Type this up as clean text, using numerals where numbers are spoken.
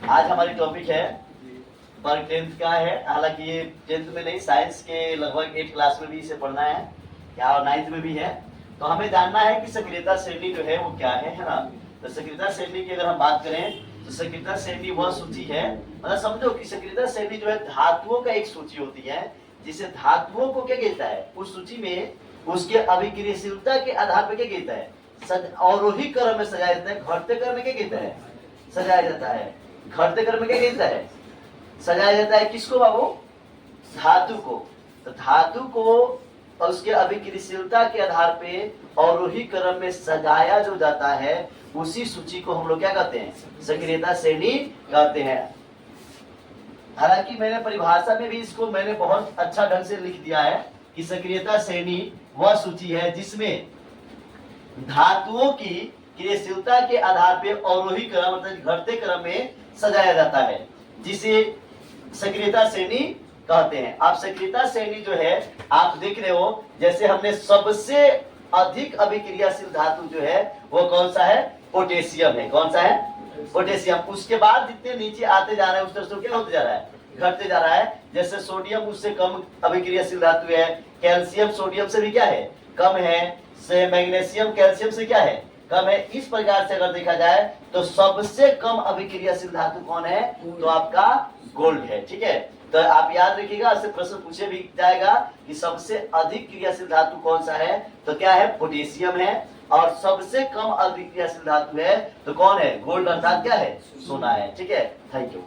आज हमारी टॉपिक है पर 10th का है। हालांकि ये 10th में नहीं, साइंस के लगभग 8 क्लास में भी इसे पढ़ना है या 9th में भी है। तो हमें जानना है कि सक्रियता श्रेणी जो है वो क्या है ना। तो सक्रियता श्रेणी की अगर हम बात करें तो सक्रियता श्रेणी वह सूची है, मतलब समझो कि सक्रियता श्रेणी जो है धातुओं का एक सूची होती है, जिसे धातुओं को क्या कहता है, उस सूची में उसके अभिक्रियाशीलता के आधार पर क्या कहता है, अवरोही क्रम में सजाया जाता है। घटते क्रम में क्या कहता है, सजाया जाता है। घटते क्रम में क्या कहता है, सजाया जाता है। किसको बाबू, धातु को। तो धातु को और उसके अभिक्रियाशीलता के आधार पे अवरोही क्रम में सजाया जो जाता है, उसी सूची को हम लोग क्या कहते हैं, सक्रियता श्रेणी कहते हैं। हालांकि मैंने परिभाषा में भी इसको मैंने बहुत अच्छा ढंग से लिख दिया है कि सक्रियता श्रेणी वह सूची है जिसमें धातुओं की क्रियाशीलता के आधार पे अवरोही क्रम मतलब घटते क्रम में सजाया जाता है, जिसे सक्रियता श्रेणी कहते हैं। आप सक्रियता श्रेणी जो है आप देख रहे हो, जैसे हमने सबसे अधिक अभिक्रियाशील धातु जो है वो कौन सा है, पोटेशियम है। कौन सा है, पोटेशियम। उसके बाद जितने नीचे आते जा रहे हैं उस तरह से क्या होते जा रहा है, घटते जा रहा है। जैसे सोडियम उससे कम अभिक्रियाशील धातु है, कैल्शियम सोडियम से भी क्या है, कम है, से मैग्नीशियम कैल्शियम से क्या है, कम है। इस प्रकार से अगर देखा जाए तो सबसे कम अभिक्रियाशील धातु कौन है, तो आपका गोल्ड है। ठीक है, तो आप याद रखिएगा, इससे प्रश्न पूछे भी जाएगा कि सबसे अधिक क्रियाशील धातु कौन सा है, तो क्या है, पोटेशियम है। और सबसे कम अभिक्रियाशील धातु है तो कौन है, गोल्ड अर्थात क्या है, सोना है। ठीक है, थैंक यू।